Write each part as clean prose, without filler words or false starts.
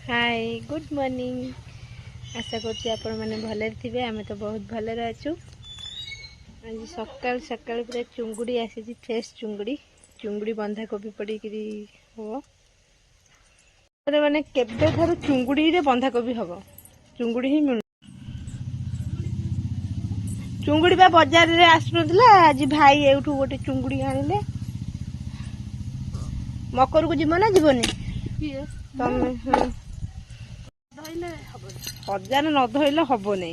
Hi good morning. आशा करছি ଆପଣ ମାନେ ଭଲରେ ଥିବେ। ଆମେ ତ ବହୁତ ଭଲରେ ଅଛୁ। ଆଜି ସକାଳ ସକାଳ ପୁରା ଚୁଙ୍ଗୁଡ଼ି ଆସିଛି, ଫ୍ରେଶ ଚୁଙ୍ଗୁଡ଼ି ବନ୍ଧାକୋବି ପଡ଼ିକିରି ହବ। ମାନେ କେବେଠାରୁ ଚୁଙ୍ଗୁଡ଼ିରେ ବନ୍ଧାକୋବି ହବ, ଚୁଙ୍ଗୁଡ଼ି ହିଁ ମିଳୁ। ଚୁଙ୍ଗୁଡ଼ି ବା ବଜାରରେ ଆସୁନଥିଲା, ଆଜି ଭାଇ ଏଇଠୁ ଗୋଟେ ଚୁଙ୍ଗୁଡ଼ି ଆଣିଲେ। ମକରକୁ ଯିବ ନା ଯିବନି ତମେ? ହଜାର ନ ଧଇଲେ ହବନି।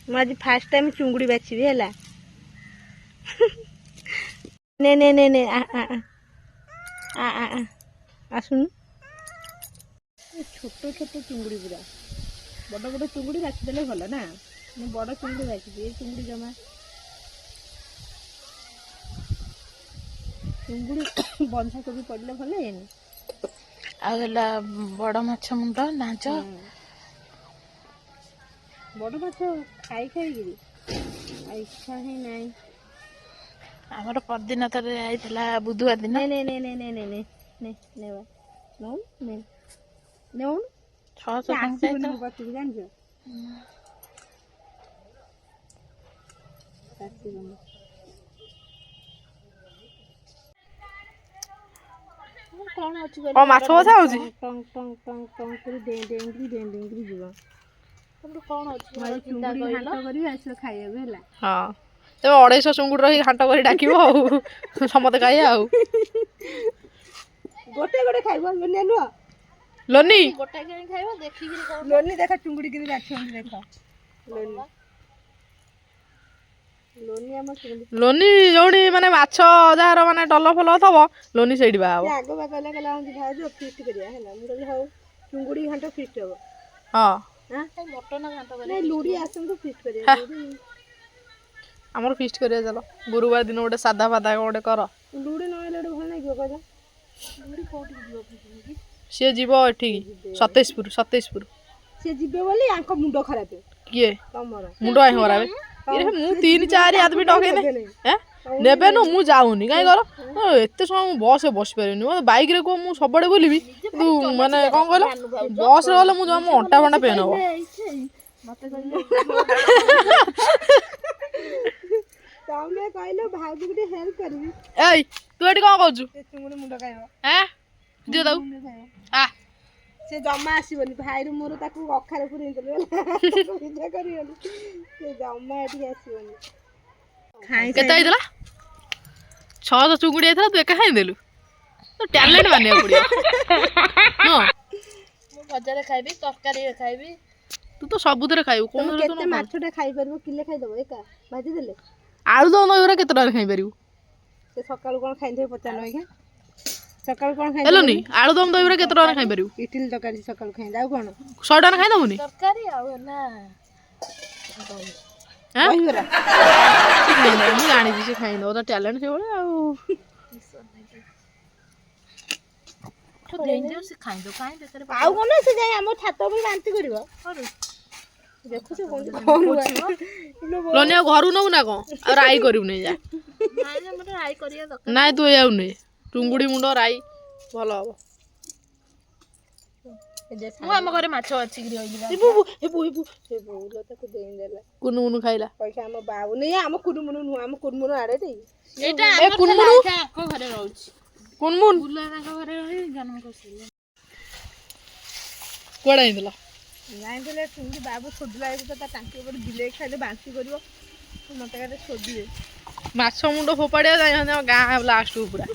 ମୁଁ ଆଜି ଫାଷ୍ଟ ଟାଇମ ଚୁଙ୍ଗୁଡ଼ି ବାଛିବି ହେଲା। ନେ ନେ ନେ ନେ ଆସୁନୁ। ଛୋଟ ଛୋଟ ଚୁଙ୍ଗୁଡ଼ି, ପୁରା ବଡ଼ ବଡ଼ ଚୁଙ୍ଗୁଡ଼ି ବାଛିଦେଲେ ଭଲ ନା। ମୁଁ ବଡ଼ ଚୁଙ୍ଗୁଡ଼ି ବାଛିବି, ଏଇ ଚୁଙ୍ଗୁଡ଼ି ଜମା। ଚୁଙ୍ଗୁଡ଼ି ବନ୍ଧାକୋବି ପଡ଼ିଲେ ଭଲ ହେଇନି। ଆଉ ହେଲା ବଡ଼ ମାଛ ମୁଣ୍ଡ ନାଞ୍ଚ। ବଡ଼ ମାଛ ଖାଇକିରି ଆଉ ଇଚ୍ଛା ହିଁ ନାହିଁ। ଆମର ପରଦିନ ଥରେ ହେଇଥିଲା ବୁଧବାର ଦିନ। ନେ ନେ ନେ ନେ ନେ ନେ ନେ ନେ ନେବା ନଉନୁ ନେଉନୁ। 600 ଆସିବନି ମୋ ପାଖକୁ, ଜାଣିଛ? ଆସିବନି। କଣ ଅଛି ମାଛ ବସା ହଉଛି? ଟଙ୍ଗ ଟଙ୍ଗ ଟଙ୍ଗ ଟଙ୍ଗ କରି ଡେଇଁକିରି ଯିବ। କଣ ଅଛି ଚୁଙ୍ଗୁଡ଼ି ଘାଣ୍ଟ କରିବି, ଆସିବ ଖାଇବାକୁ ହେଲା। ହଁ, ତେବେ 250 ଚୁଙ୍ଗୁଡ଼ି ରହି ଘାଣ୍ଟ କରି ଡାକିବ ଆଉ ସମସ୍ତେ ଖାଇବା ଆଉ। ଗୋଟେ ଗୋଟେ ଖାଇବ, ଲୋନିଆ ନୁହଁ। ଲୋନି ଗୋଟେ ଖାଇବ ଦେଖିକିରି। ଲୋନି ଦେଖ ଚୁଙ୍ଗୁଡ଼ି କିରି ବାଛୁଛନ୍ତି, ଦେଖ ଲୋନି ଆମ ଚୁଙ୍ଗୁଡ଼ି। ଲୋନି ଯୋଉଠି ମାନେ ମାଛ ଯାହାର ମାନେ ଡଲ ଫଲ ଥବ, ଲୋନି ସେଇଠି ବାହା ହବ। ଆଗ ବା କହିଲା ଭାଉଜ ଫିଷ୍ଟ କରିବା ହେଲା। ମୁଁ କହିଲି ହଉ, ଚୁଙ୍ଗୁଡ଼ି ଘାଣ୍ଟ ଫିଷ୍ଟ ହବ। ହଁ, ମଟନ ଘାଣ୍ଟ କରିବା। ଲୁଡ଼ି ଆସନ୍ତୁ ଫିଷ୍ଟ କରିବା। ଆମର ଫିଷ୍ଟ କରିବା ଚାଲ। ଗୁରୁବାର ଦିନ ଗୋଟେ ସାଧା ଫାଧା ଗୋଟେ କର। ଲୁଡ଼ି ନ ଆଇଲେ ଗୋଟେ ଭଲ ଲାଗିବ କହିଲ? ଲୁଡ଼ି କୋଉଠିକି ଯିବ ପିକନିକ? ସିଏ ଯିବ ଏଠିକି ସତେଇଶପୁର। ସିଏ ଯିବେ ବୋଲି ଆଙ୍କ ମୁଣ୍ଡ ଖରାପ। କିଏ? ତମର ମୁଣ୍ଡ କାଇଁ ଖରାପ? ମୁଁ 3-4 ଆଦମୀ ଡକେଇନେ ନେବେନୁ। ମୁଁ ଯାଉନି କାହିଁ କର, ଏତେ ସମୟ ମୁଁ ବସରେ ବସିପାରିବିନି। ମୋତେ ବାଇକରେ କୁହ, ମୁଁ ସବୁଆଡ଼େ ବୁଲିବି, କିନ୍ତୁ ମାନେ କଣ କହିଲ, ବସରେ ଗଲେ ମୁଁ ଜମା ଅଣ୍ଟା ଫଣ୍ଟା ପେନ୍ ହବ। ତମେ କହିଲ ଭାଉଜକୁ ଟିକେ ହେଲ୍ପ କରିବି। ଏଇ ତୁ ଏଠି କଣ କରୁଛୁ? ଚୁଙ୍ଗୁଡ଼ି ମୁଣ୍ଡ ଖାଇବ। ଦିଅ ତାକୁ। ସେ ଜମା ଆସିବନି। ଭାଇରୁ ମୋର ତାକୁ ଅଖାରେ ପୁରେଇଦେଲୁ ହେଲା, ପୂଜା କରିବନି। ସେ ଜମା ଏଠିକି ଆସିବନି। କେତେ ହେଇଥିଲା? 600 ଚୁଙ୍ଗୁଡ଼ି ହେଇଥିଲା, ତୁ ଏକା ଖାଇଦେଲୁ। ତ ଟ୍ୟାଲେଣ୍ଟ ମାନିବାକୁ ପଡ଼ିବ। ମୁଁ ଭଜାରେ ଖାଇବି, ତରକାରୀରେ ଖାଇବି, ତୁ ତ ସବୁଥିରେ ଖାଇବୁ। ତମେ କେତେ ମାଛଟା ଖାଇପାରିବ? କିଲେ ଖାଇଦବ ଏକା ଭାଜି ଦେଲେ? ଆଳୁଦମ ଦହିବରା କେତେ ଟଙ୍କାରେ ଖାଇପାରିବୁ? ସେ ସକାଳୁ କଣ ଖାଇଥିବେ ପଚାରୁନ ଆଜ୍ଞା। ସକାଳୁ କଣ ହେଲୁନି, ଖାଇଦେବେ? ଆଳୁଦମ ଦହିବରା କେତେ ଟଙ୍କାରେ ଖାଇପାରିବୁ? ଇଟିଲି ତରକାରୀ ସକାଳୁ ଖାଇଦେ। ଆଉ କଣ 100 ଟଙ୍କାରେ ଖାଇଦବୁନି? ତରକାରୀ ଆଉ ହେଲା ଦହିବରା। ମୁଁ ଜାଣିଛି ସେ ଖାଇଦବ, ତା ଟ୍ୟାଲେଣ୍ଟ ସେଇଭଳିଆ ଆଉ। ଆଉ କଣ, ସେ ଯାଇ ଆମ ଛାତ ଉପରେ ବାନ୍ତି କରିବ। ଦେଖୁଛୁ ଲୋନି ଆଉ ଘରକୁ ନବୁ ନା କଣ? ଆଉ ରାଇ କରିବୁନି ଯା। ନାଇଁ ତୁ ଏଇଆକୁ ନେ, ଚୁଙ୍ଗୁଡ଼ି ମୁଣ୍ଡ ରାଇ ଭଲ ହବ। ମୁଁ ଆମ ଘରେ ମାଛ ବାଛିକିରି କୁନୁ ମୁନୁ ଖାଇଲା। ଆମ ବାବୁନି, ଆମ କୁନୁମୁନୁ ନୁହଁ, ଆମ କୁନୁମୁନୁ ଆଡେ ଟି। ଏଇଟା କୁନମୁନୁ ଘରେ ରହୁଛି। କୁନମୁନ ଘରେ ରହି ଜନ୍ମ କରିସାରିଲା। କୁଆଡ଼େ ଯାଇଥିଲ? ଯାଇଥିଲେ ଚୁଙ୍ଗୁଡ଼ି। ବାବୁ ସୋଦିଲା ବେଳକୁ ତ ତା ଟାଙ୍କି ଉପରେ ବିଲେଇ ଖାଇଲେ ବାନ୍ତି କରିବ। ମତେ କାଳେ ସୋଦିବେ। ମାଛ ମୁଣ୍ଡ ଫୋପାଡ଼ିଆ ଯାଇଛନ୍ତି ଆମ ଗାଁ ଲାଷ୍ଟକୁ ପୁରା।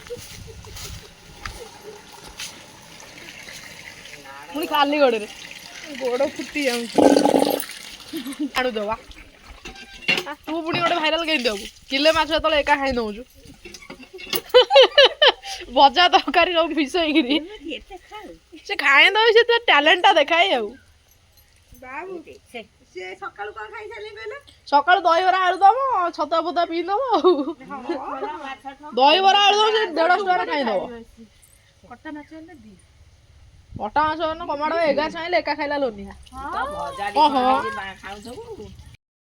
ପୁଣି ଖାଲି ଗୋଡ଼ରେ, ଗୋଡ଼ ଫୁଟି ଯାଉଛି। ଆଣୁଦବା ତୁ ପୁଣି ଗୋଟେ ଭାଇରାଲ କେମିତି ହବୁ? କିଲେ ମାଛ ଯେତେବେଳେ ଏକା ଖାଇ ନଉଛୁ, ଭଜା ତରକାରୀ ସବୁ ମିଶେଇକିରି ସେ ଖାଇ ଦଉ। ସେ ତ ଟ୍ୟାଲେଣ୍ଟ ଟା ଦେଖାଏ ଆଉ। ସକାଳୁ କଣ ଖାଇସାରିଲେ କହିଲ? ସକାଳୁ ଦହିବରା ଆଳୁଦମ, ଛତୁଆ ଫତୁଆ ପିଇ ଦବ ଆଉ। ଦହିବରା ଆଳୁଦମ ସେ 150 ଟଙ୍କାରେ ଖାଇଦବ। କଟା ମାଛ କମାଡ 1100 ଆଇଲେ ଏକା ଖାଇଲା ଲୋନିଆ।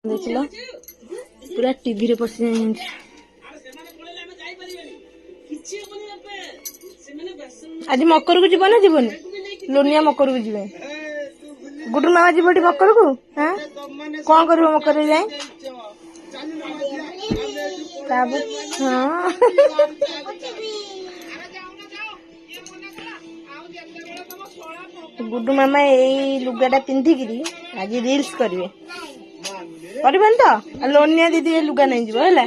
ଦେଖିଲ ପୁରା ଟିଭିରେ ପଶି ଯାଇଛନ୍ତି। ଆଜି ମକରକୁ ଯିବ ନା ଯିବନି? ଲୋନିଆ ମକରକୁ ଯିବେ। ଗୁଡୁ ମାମା ଯିବଟି ମକରକୁ? ହଁ କଣ କରିବ ମକରରେ ଯାଇ? ଗୁଡୁ ମାମା ଏଇ ଲୁଗାଟା ପିନ୍ଧିକିରି ଆଜି ରିଲ୍ସ କରିବେ। କରିବନି ତ? ଆଉ ଲୋନିଆ ଦିଦି ଏ ଲୁଗା ନେଇଯିବ ହେଲା।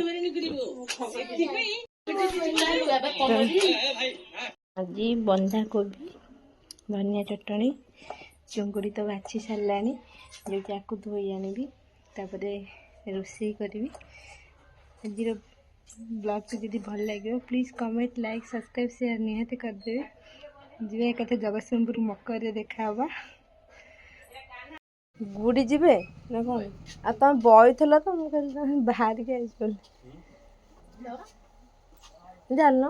ଆଜି ବନ୍ଧାକୋବି, ଧନିଆ ଚଟଣି, ଚୁଙ୍ଗୁଡ଼ି ତ ବାଛି ସାରିଲାଣି, ଯୋଉଠି ଆକୁ ଧୋଇ ଆଣିବି, ତାପରେ ରୋଷେଇ କରିବି। ଆଜିର ବ୍ଲଗ୍ଟି ଯଦି ଭଲ ଲାଗିବ please comment, like, subscribe, share ନିହାତି କରିଦେବେ। ଯିବେ ଏକାଥରେ ଜଗତସିଂହପୁର ମକରରେ ଦେଖାହବା। ଗୁଡ଼ି ଯିବେ ନା କଣ? ଆଉ ତମେ ବଇଥିଲ ତ, ମୁଁ କହିଲି ତମେ ବାହାରିକି ଆସିବ ବୋଲି। ଜାଣିନ?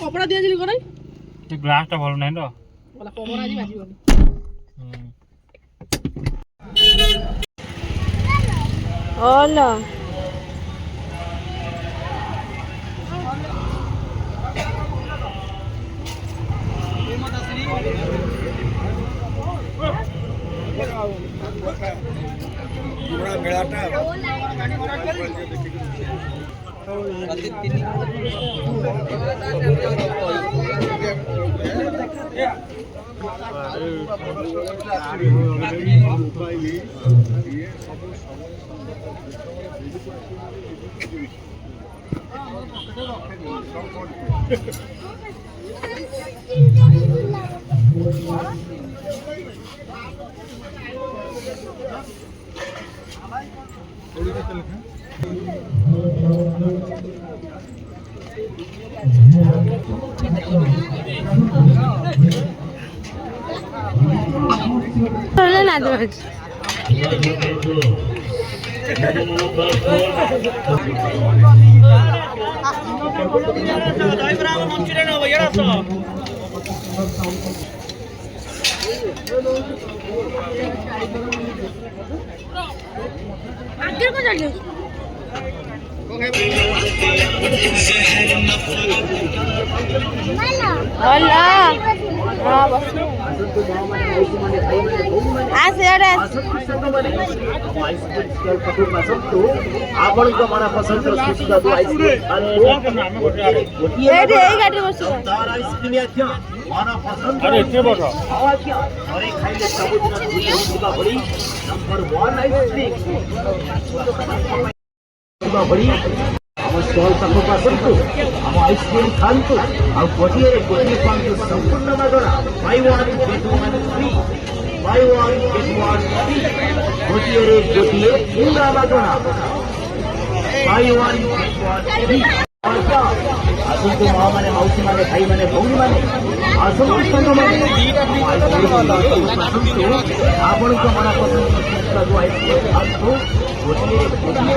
କପड़ा ଦିଆଯିବ କଣ? ଗ୍ଲାସ ଟା ଭଲ ନାହିଁ ତ। ପବନ ଆଜି ବାଜିବନି। ଓଲୋ ନା ଆପଣଙ୍କ ମନ ପସନ୍ଦର ସୁସ୍ୱାଦୁ ଆଇସ୍କ୍ରିମ୍ ତାର ଆଇସ୍କ୍ରିମ୍ ଆଜ୍ଞା ମନ ପସନ୍ଦର ଘରେ ଖାଇଲେ ସବୁଦିନ ଥିବା ଭଳି ନମ୍ବର 1 ଆଇସ୍କ୍ରିମ୍ ଥିବା ଭଳି ଆମ ଷ୍ଟଲ୍ ପାଖକୁ ଆସନ୍ତୁ, ଆମ ଆଇସ୍କ୍ରିମ୍ ଖାଆନ୍ତୁ, ଆଉ ଗୋଟିଏ ପାଆନ୍ତୁ ସମ୍ପୂର୍ଣ୍ଣ ମାଗଣା। Buy one get one free, buy one get one free, ଗୋଟିଏରେ ଗୋଟିଏ ପୁରା ମାଗଣା। Buy one get one free. ଆସନ୍ତୁ ମା ମାନେ, ମାଉସୀ ମାନେ, ଭାଇ ମାନେ, ଭଉଣୀ ମାନେ, ଆସନ୍ତୁ ସାଙ୍ଗମାନେ, ଆସନ୍ତୁ ଆପଣଙ୍କ ମନ ପସନ୍ଦ ସୁସ୍ୱାଦୁ ଆଇସ୍କ୍ରିମ୍ ଖାଆନ୍ତୁ, ଗୋଟିଏ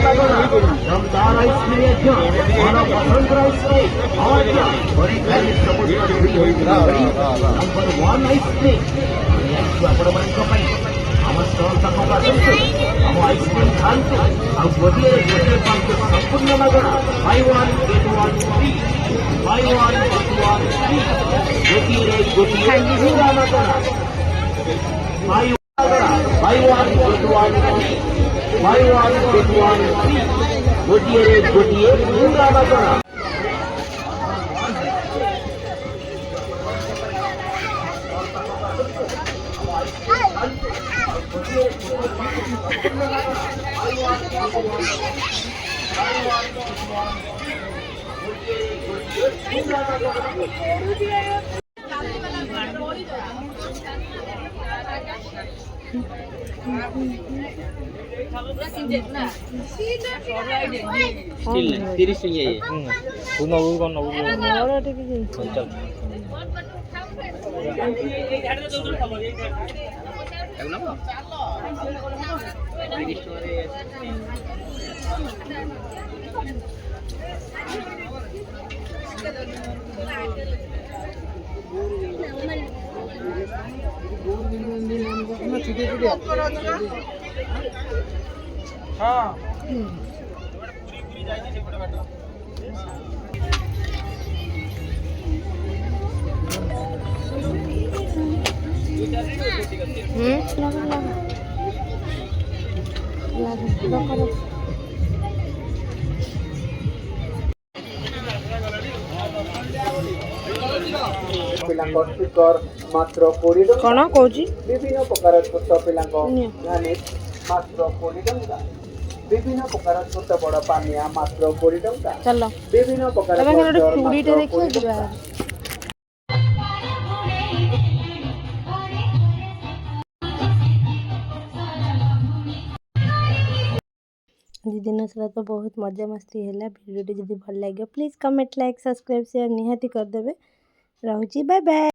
ମାଗଣା। ଦମଦାର ଆଇସ୍କ୍ରିମ୍ ଆଜ୍ଞା ମନ ପସନ୍ଦର ଆଇସ୍କ୍ରିମ୍ ଆଜ୍ଞା ଘରେ ଖାଇଲେ ସବୁଦିନ ନମ୍ବର 1 ଆଇସ୍କ୍ରିମ୍ ଆପଣମାନଙ୍କ ପାଇଁ। ଆମ ଷ୍ଟଲ୍ ପାଖକୁ ଆସନ୍ତୁ, ଆମ ଆଇସ୍କ୍ରିମ୍ ଖାଆନ୍ତୁ, ଆଉ ଗୋଟିଏ ପାଆନ୍ତୁ ସମ୍ପୂର୍ଣ୍ଣ ମାଗଣା। Buy one get one free, buy one get one free, ଗୋଟିଏରେ ଗୋଟିଏ ପୁରା ମାଗଣା। Buy one get one free, buy one get one free, ଗୋଟିଏରେ ଗୋଟିଏ ପୁରା ମାଗଣା। ପିଲାଙ୍କ ଷ୍ଟିକର ମାତ୍ର 20 ଟଙ୍କା। କ'ଣ କହୁଛି? ବିଭିନ୍ନ ପ୍ରକାର ଛୋଟ ପିଲାଙ୍କ ଭ୍ୟାନିଟ୍ ମାତ୍ର 20 ଟଙ୍କା। ବିଭିନ୍ନ ପ୍ରକାର ଛୋଟ ବଡ଼ ପାନିଆ ମାତ୍ର 20 ଟଙ୍କା। ଚାଲ ବିଭିନ୍ନ ପ୍ରକାର ତମେ ଗୋଟେ କଲର୍ ଚୁଡ଼ିଟେ ମାତ୍ର ଦେଖିବା 20 ଯିବା। ଟଙ୍କା। ଆଜି ଦିନ ସାରା ତ ବହୁତ ମଜାମସ୍ତି ହେଲା। ଭିଡ଼ିଓଟି ଯଦି ଭଲ ଲାଗିବ please comment like subscribe share ନିହାତି କରିଦେବେ। ରହୁଛି ବାଏ ବାଏ।